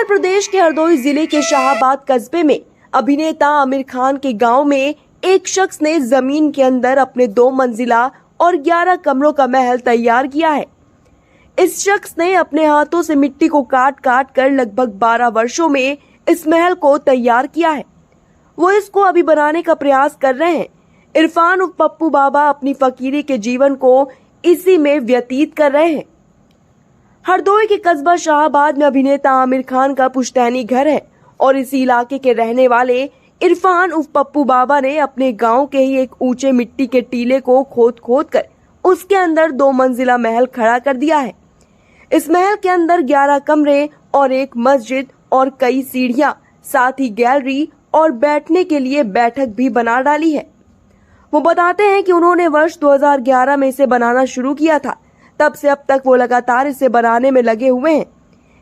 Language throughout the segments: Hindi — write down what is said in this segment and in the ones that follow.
प्रदेश के हरदोई जिले के शाहाबाद कस्बे में अभिनेता आमिर खान के गांव में एक शख्स ने जमीन के अंदर अपने 2 मंजिला और 11 कमरों का महल तैयार किया है। इस शख्स ने अपने हाथों से मिट्टी को काट काट कर लगभग 12 वर्षों में इस महल को तैयार किया है। वो इसको अभी बनाने का प्रयास कर रहे हैं। इरफान उर्फ पप्पू बाबा अपनी फकीरी के जीवन को इसी में व्यतीत कर रहे हैं। हरदोई के कस्बा शाहाबाद में अभिनेता आमिर खान का पुश्तैनी घर है और इसी इलाके के रहने वाले इरफान उर्फ पप्पू बाबा ने अपने गांव के ही एक ऊंचे मिट्टी के टीले को खोद खोद कर उसके अंदर 2 मंजिला महल खड़ा कर दिया है। इस महल के अंदर 11 कमरे और एक मस्जिद और कई सीढ़ियां, साथ ही गैलरी और बैठने के लिए बैठक भी बना डाली है। वो बताते हैं कि उन्होंने वर्ष 2011 में इसे बनाना शुरू किया था। तब से अब तक वो लगातार इसे बनाने में लगे हुए हैं।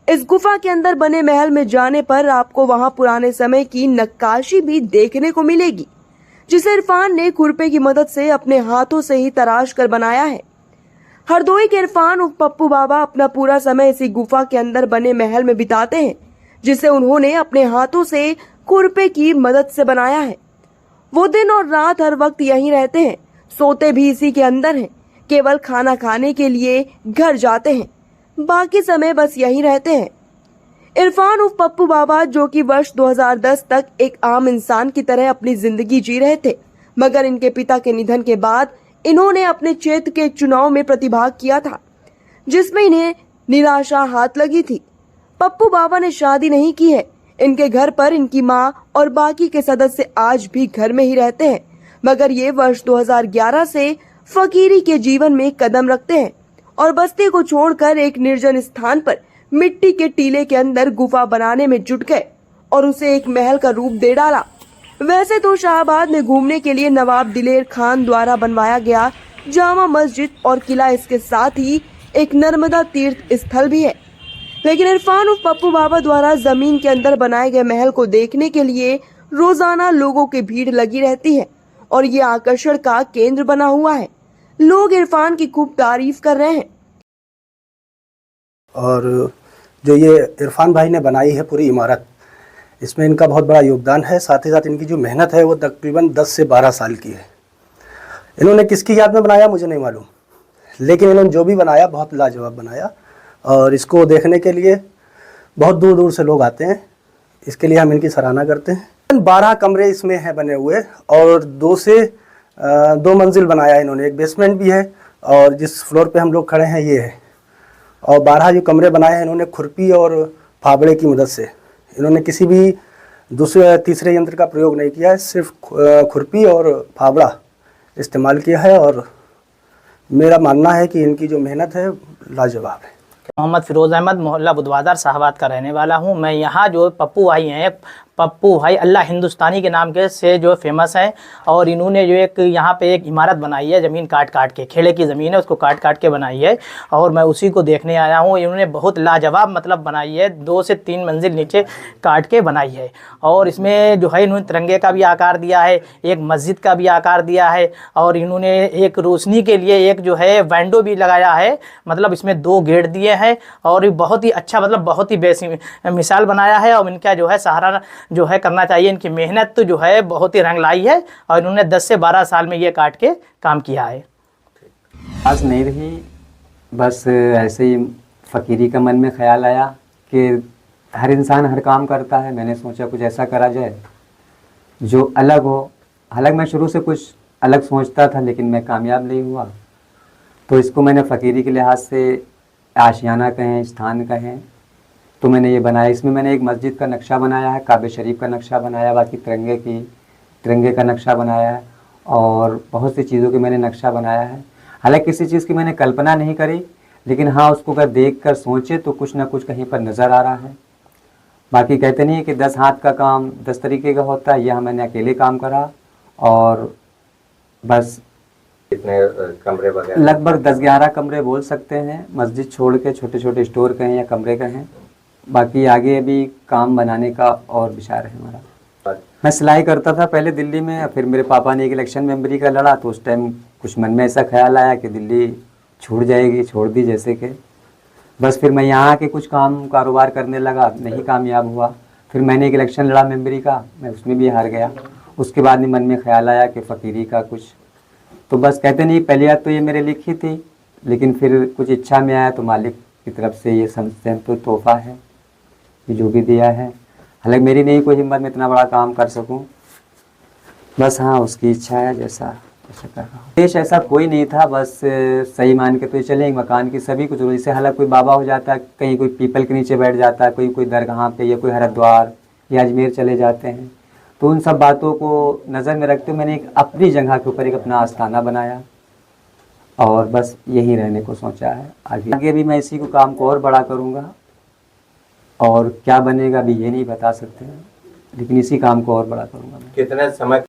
इस गुफा के अंदर बने महल में जाने पर आपको वहां पुराने समय की नक्काशी भी देखने को मिलेगी, जिसे इरफान ने खुरपे की मदद से अपने हाथों से ही तराश कर बनाया है। हरदोई के इरफान उर्फ पप्पू बाबा अपना पूरा समय इसी गुफा के अंदर बने महल में बिताते हैं, जिसे उन्होंने अपने हाथों से खुरपे की मदद से बनाया है। वो दिन और रात हर वक्त यहीं रहते हैं, सोते भी इसी के अंदर हैं। केवल खाना खाने के लिए घर जाते हैं, बाकी समय बस यहीं रहते हैं। इरफान उर्फ पप्पू बाबा, जो कि वर्ष 2010 तक एक आम इंसान की तरह अपनी जिंदगी जी रहे थे, मगर इनके पिता के निधन के बाद इन्होंने अपने क्षेत्र के एक चुनाव में प्रतिभाग किया था, जिसमें इन्हें निराशा हाथ लगी थी। पप्पू बाबा ने शादी नहीं की है। इनके घर पर इनकी मां और बाकी के सदस्य आज भी घर में ही रहते हैं, मगर ये वर्ष 2011 से फकीरी के जीवन में कदम रखते हैं और बस्ती को छोड़कर एक निर्जन स्थान पर मिट्टी के टीले के अंदर गुफा बनाने में जुट गए और उसे एक महल का रूप दे डाला। वैसे तो शाहाबाद में घूमने के लिए नवाब दिलेर खान द्वारा बनवाया गया जामा मस्जिद और किला, इसके साथ ही एक नर्मदा तीर्थ स्थल भी है, लेकिन इरफान उर्फ पप्पू बाबा द्वारा जमीन के अंदर बनाए गए महल को देखने के लिए रोजाना लोगों की भीड़ लगी रहती है और ये आकर्षण का केंद्र बना हुआ है। लोग इरफान की खूब तारीफ कर रहे हैं। और जो ये इरफान भाई ने बनाई है पूरी इमारत, इसमें इनका बहुत बड़ा योगदान है। साथ ही साथ इनकी जो मेहनत है वो तकरीबन 10 से 12 साल की है। इन्होंने किसकी याद में बनाया मुझे नहीं मालूम, लेकिन इन्होंने जो भी बनाया बहुत लाजवाब बनाया और इसको देखने के लिए बहुत दूर दूर से लोग आते हैं। इसके लिए हम इनकी सराहना करते हैं। 12 कमरे इसमें हैं बने हुए और 2 मंजिल बनाया इन्होंने। एक बेसमेंट भी है और जिस फ्लोर पे हम लोग खड़े हैं ये है। और 12 जो कमरे बनाए हैं इन्होंने खुरपी और फावड़े की मदद से। इन्होंने किसी भी दूसरे तीसरे यंत्र का प्रयोग नहीं किया है, सिर्फ खुरपी और फावड़ा इस्तेमाल किया है। और मेरा मानना है कि इनकी जो मेहनत है लाजवाब है। मोहम्मद फिरोज अहमद, मोहल्ला बुधवादार, शाहाबाद का रहने वाला हूँ। मैं यहाँ जो पप्पू भाई हैं, पप्पू भाई अल्लाह हिंदुस्तानी के नाम के से जो फेमस हैं और इन्होंने जो एक यहाँ पे एक इमारत बनाई है, ज़मीन काट काट के, खेड़े की ज़मीन है उसको काट काट के बनाई है और मैं उसी को देखने आया हूँ। इन्होंने बहुत लाजवाब मतलब बनाई है, 2 से 3 मंजिल नीचे काट के बनाई है और इसमें जो है इन्होंने तिरंगे का भी आकार दिया है, एक मस्जिद का भी आकार दिया है और इन्होंने एक रोशनी के लिए एक जो है विंडो भी लगाया है, मतलब इसमें 2 गेट दिए हैं और बहुत ही अच्छा, मतलब बहुत ही बेसी मिसाल बनाया है। और इनका जो है सहारा जो है करना चाहिए। इनकी मेहनत तो जो है बहुत ही रंग लाई है और इन्होंने 10 से 12 साल में ये काट के काम किया है। आज नहीं रही, बस ऐसे ही फ़कीरी का मन में ख्याल आया कि हर इंसान हर काम करता है। मैंने सोचा कुछ ऐसा करा जाए जो अलग हो। हालांकि मैं शुरू से कुछ अलग सोचता था लेकिन मैं कामयाब नहीं हुआ, तो इसको मैंने फ़कीरी के लिहाज से आशियाना कहें, स्थान कहें, तो मैंने ये बनाया। इसमें मैंने एक मस्जिद का नक्शा बनाया है, काबे शरीफ का नक्शा बनाया, बाकी तिरंगे का नक्शा बनाया है और बहुत सी चीज़ों के मैंने नक्शा बनाया है। हालांकि किसी चीज़ की मैंने कल्पना नहीं करी, लेकिन हाँ उसको अगर देख कर सोचे तो कुछ ना कुछ कहीं पर नज़र आ रहा है। बाकी कहते नहीं है कि 10 हाथ का काम 10 तरीके का होता है, यह मैंने अकेले काम करा और बस। कितने कमरे वगैरह? लगभग 10-11 कमरे बोल सकते हैं, मस्जिद छोड़ के छोटे छोटे स्टोर कहें या कमरे कहें। बाकी आगे अभी काम बनाने का और विचार है हमारा। मैं सिलाई करता था पहले दिल्ली में, फिर मेरे पापा ने एक इलेक्शन मेंबरी का लड़ा तो उस टाइम कुछ मन में ऐसा ख्याल आया कि दिल्ली छूट जाएगी, छोड़ दी जैसे कि, बस फिर मैं यहाँ आके कुछ काम कारोबार करने लगा, नहीं कामयाब हुआ। फिर मैंने एक इलेक्शन लड़ा मेंबरी का, मैं उसमें भी हार गया। उसके बाद में मन में ख्याल आया कि फ़कीरी का कुछ, तो बस कहते नहीं, पहली बात तो ये मेरे लिखी थी, लेकिन फिर कुछ इच्छा में आया तो मालिक की तरफ से ये समझते हैं तो तोहफा है, ये जो भी दिया है। हालांकि मेरी नहीं कोई हिम्मत में इतना बड़ा काम कर सकूं, बस हाँ उसकी इच्छा है, जैसा कर रहा हूँ। देश ऐसा कोई नहीं था, बस सही मान के तो चले मकान की सभी कुछ जैसे, हालांकि कोई बाबा हो जाता है, कहीं कोई पीपल के नीचे बैठ जाता है, कोई दरगाह पे, या कोई हरिद्वार या अजमेर चले जाते हैं, तो उन सब बातों को नज़र में रखते हुए मैंने एक अपनी जगह के ऊपर एक अपना आस्थाना बनाया और बस यहीं रहने को सोचा है। आगे भी मैं इसी को काम को और बड़ा करूँगा, और क्या बनेगा अभी ये नहीं बता सकते, लेकिन इसी काम को और बड़ा करूँगा मैं। कितने समय